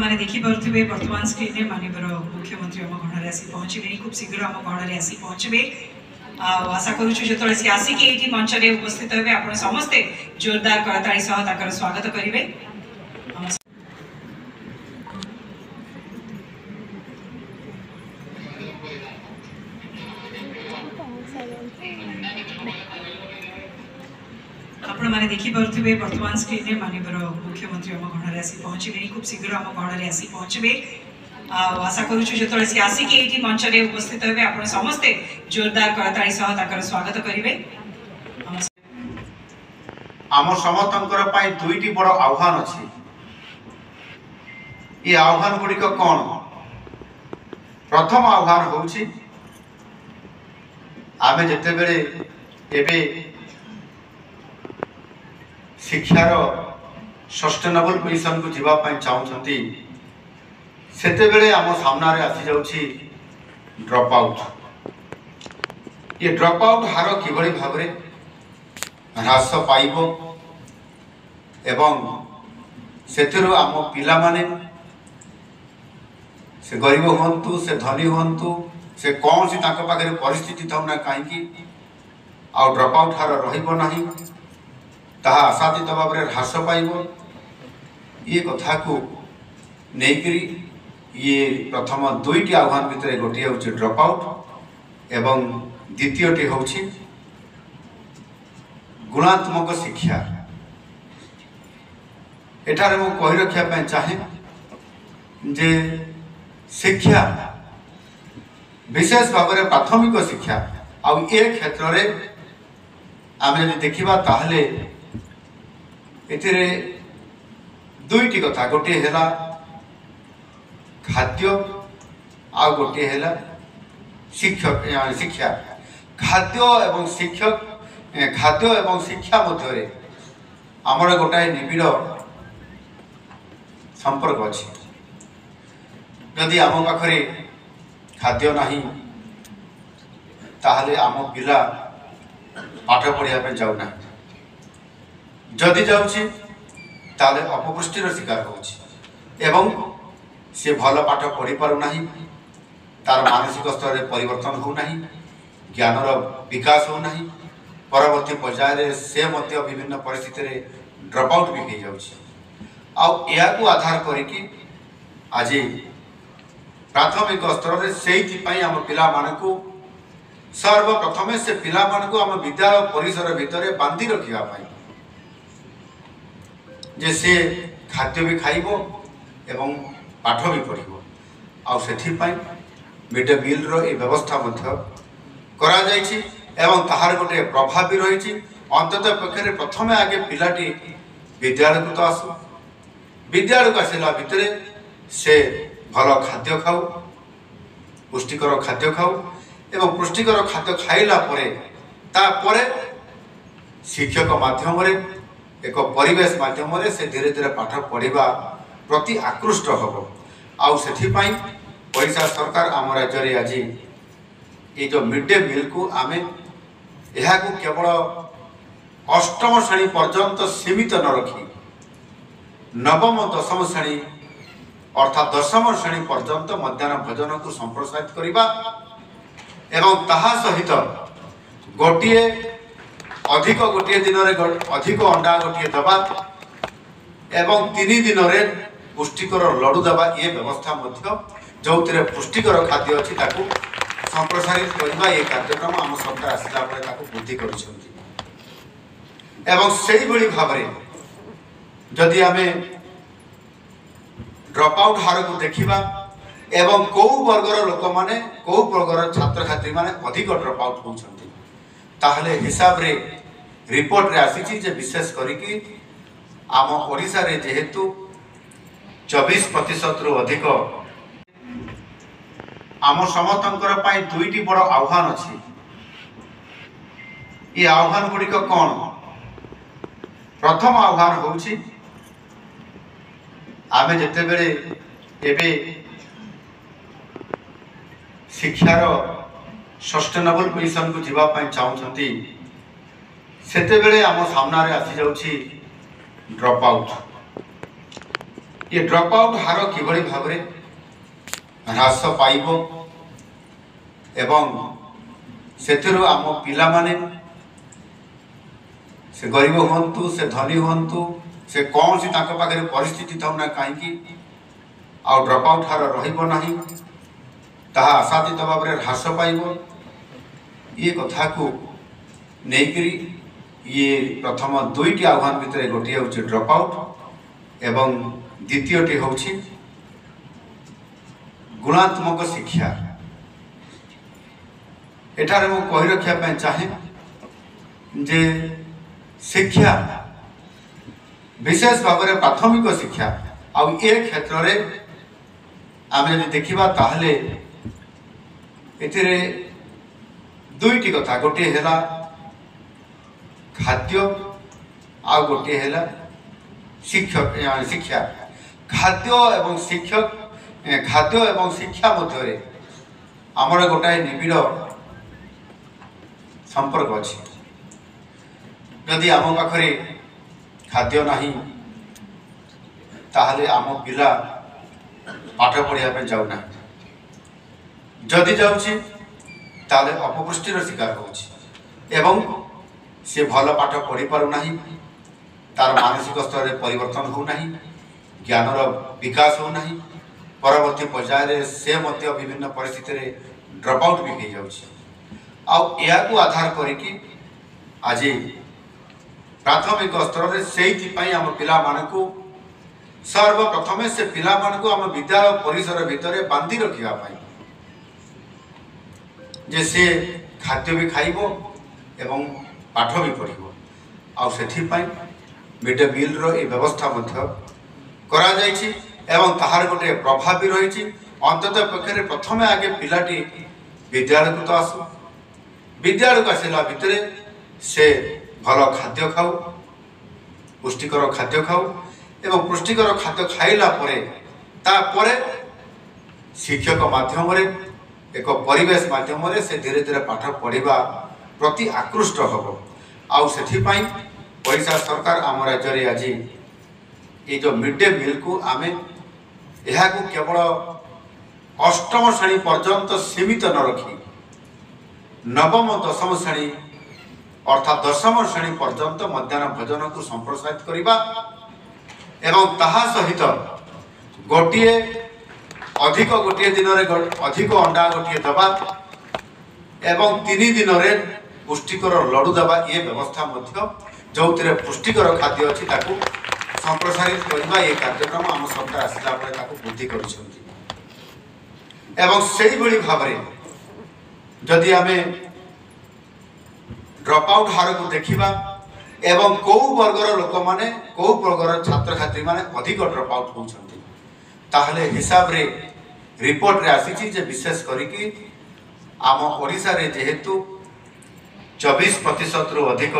आपने देखिपे बर्तमान स्क्रीन में मानवर मुख्यमंत्री आम गणर आसी पहुँचे खूब शीघ्र आम गणर आसी पहुँचे आशा करुचु जो सी आसिक ये मंच में उपस्थित हे आप समस्ते जोरदार करताली सह स्वागत करेंगे। आपने देखिपे बर्तमान स्क्रीन में मानवर मुख्यमंत्री आम गणर आसी पहुँचे खूब शीघ्र आम गणर आसी पहुँचे आशा करुचु जो सी आसिक ये मंच में उपस्थित हे आप समस्ते जोरदार करताली सह स्वागत करेंगे। आम समस्तंकर पई दुईटी बड़ आह्वान अछि। ये आह्वान गुड़िक कौन? प्रथम आह्वान होउछि आमे जेते बेले एबे शिक्षार सस्टेनेबल पोजिशन को जीवा पई चाहउछंती सेते बेले आम सामना रे आसी जाउछि ड्रॉप आउट। ये ड्रॉप आउट हार किभଳି भाबरे ह्रास पाइबो एवं सेथिरु आम पिला माने से गरीब हुंतु से धनी हुंतु से कौन सी ताक पाखे परिस्थिति थाउ ना कहीं आउ ड्रॉप आउट हार रहिबो नाही ताहा आशातीत भाव में ह्रास पाइबो। ये कथा को नेकरी ये प्रथम दुईटी आह्वान भितर गोटे हूँ ड्रॉप आउट एवं द्वितीयटी हूँ गुणात्मक शिक्षा। एठारे मु कहि रखिया चाहे जे शिक्षा विशेष भाव में प्राथमिक शिक्षा आ ये क्षेत्र में आम यदि देखा ताहले एथिरे दुईटी कथा गोटे है खाद्य आ गोटे है शिक्षक शिक्षा। खाद्य एवं शिक्षक खाद्य एवं शिक्षा मध्य आमर गोटाए निबिड़ संपर्क अच्छी। यदि आम पाखरे खाद्य नहीं ताहले आम पिला पाठ पढ़िया जाऊना, जदि जाऊँगी ताहले अपपुष्टिर शिकार होउछि एवं से भल पाठ पढ़ी पारु नाही, तार मानसिक स्तर में परिवर्तन हो नहीं, ज्ञानर विकास हो नहीं, परवर्ती पर्याय से मध्य विभिन्न परिस्थिति रे ड्रॉप आउट भी हो जाउछि। को आधार करिकी आज प्राथमिक स्तर में से आम पिला मानकु सर्वप्रथमे से पिला मानकु आम विद्यालय परिसर भितर बांधी रखिया पाई जे से खाद्य भी खाइबो एवं पाठ भी पढ़िबो। आ सेथिपाई मिड डे मील रो ए व्यवस्था मध्य करा जायछि एवं ताहार गोटे प्रभाव भी रही। अंततः पक्षे प्रथमे आगे पिलाटी विद्यालय को तो आसु, विद्यालय को आसला भितर से भल खाद्य खाऊ, पुष्टिकर खाद्य खाऊ एवं पुष्टिकर खाद्य खाइला परे तापरे शिक्षक माध्यम एक परिवेश माध्यम से धीरे धीरे पाठ पढ़ा प्रति आकृष्ट हम। आउ सेथिपाई ओडिशा सरकार आम राज्य आज ये जो मिड डे मील को आमे यह को केवल अष्टम श्रेणी पर्यंत सीमित न रखी नवम दशम श्रेणी अर्थात दशम श्रेणी पर्यंत मध्याह्न भोजन को संप्रसारित करवा एवं ताहा सहित गोटे अधिक गोटे दिन अधिक अंडा गोटे दबा एवं 3 दिन पुष्टिकर लडू दबा ये व्यवस्था मध्य जो पुष्टिकर खाद्य अच्छी संप्रसारित करवा ये कार्यक्रम आम सरकार आसला वृद्धि करुछंती। एवं सेही भली भाव जदि आमे ड्रॉप आउट हार को देखिबा एवं कौ वर्गर लोक माने कौ वर्गर छात्र छात्री माने अधिक ड्रॉप आउट होउछंती ताहले हिसाब रे रिपोर्ट रे आसीची जे विशेष करिकी आम ओडिसा रे जेहेतु 24% रु अधिक आम समस्तंकर पई दुईटी बड़ आह्वान अछि। ये आह्वान गुड़िक कौन? प्रथम आह्वान होउछि आमे जेते बेले एबे शिक्षार सस्टेनेबल पोजिशन को जीवा पई चाहउछंती सेते बेले आम सामना रे आसी जाउछि ड्रॉप आउट। ये ड्रॉप आउट हार किभଳି भाବରେ ହ୍ରାସ ପାଇବ ଏବଂ ସେଥିରୁ ଆମ ପିଲାମାନେ से गरीब हूँ से धनी हूँ से कौन सी ताक पाखे परिस्थिति थाऊ ना कहीं आउ ड्रप आउट हार रहा आशातीत भाव में ह्रास पाइब ये कथा को लेकर ये प्रथम दुईटी आह्वान भितर गोटे हूँ ड्रप आउट एवं द्वितीयटी हूँ गुणात्मक शिक्षा। एठारे मु कही रखा चाहे जे शिक्षा विशेष भाव में प्राथमिक शिक्षा आउ ए क्षेत्र में आम जब देखा ताहले एथिरे दुईटी कथा गोटे है खाद्य आ गोटे है शिक्षक शिक्षा खाद्य एवं शिक्षक खाद्य एवं शिक्षा मध्य आमर गोटाए निबिड़ संपर्क अच्छी जदि आम पाखरे खाद्य नहीं ताहले आम पिला पाठ पढ़िया जाऊना जदि जाऊँगी ताहले अपपुष्टिर शिकार होउछि से भल पाठ पढ़ी पारुना तार मानसिक स्तर में परिवर्तन होना ज्ञानर विकास होना परवर्ती पर्यायर से मध्य विभिन्न परिस्थिति में ड्रप आउट भी हो जाउछि। आउ आधार करिकी आज प्राथमिक स्तर में से आम पिला मानकु सर्वप्रथमे से पिला मानकु आम विद्यालय परिसर भितर बांधी रखिया पाई जे से खाद्य भी खाइबो एवं पाठ भी पढ़िबो आउ सेथिपाई मिड डे मील रो ए व्यवस्था मध्य करा जायछि एवं ताहार गोटे प्रभाव भी रही अंततः पक्षे प्रथमे आगे पिलाटी विद्यालय को तो आसु विद्यालय को आसला भितर से भल खाद्य खाऊ पुष्टिकर खाद्य खाऊ एवं पुष्टिकर खाद्य खाइला परे शिक्षक माध्यम एक परिवेश माध्यम से धीरे धीरे पाठ पढ़ा प्रति आकृष्ट हम आउ से ओडिशा सरकार आम राज्य आज ये जो मिड डे मील को आमे यह केवल अष्टम श्रेणी पर्यंत सीमित न रखी नवम दशम श्रेणी अर्थात दशम श्रेणी पर्यंत मध्याह्न भोजन को संप्रसारित करवा एवं ताहा सहित गोटे अधिक गोटे दिन अधिक अंडा गोटे दबा एवं 3 दिन पुष्टिकर लडू दबा ये व्यवस्था मध्य जो पुष्टिकर खाद्य अच्छी संप्रसारित करवा ये कार्यक्रम आम सरकार आसला वृद्धि करुछंती एवं सेही भली भाव में जदि आमे ड्रप आउट हार को देखिबा एवं कौ वर्गर लोक माने कौ वर्गर छात्र छात्री माने अधिक ड्रप आउट होउछंती ताहले हिसाब रे रिपोर्ट रे आसीची जे विशेष करिकी आम ओडिसा रे जेहेतु 24% रु अधिक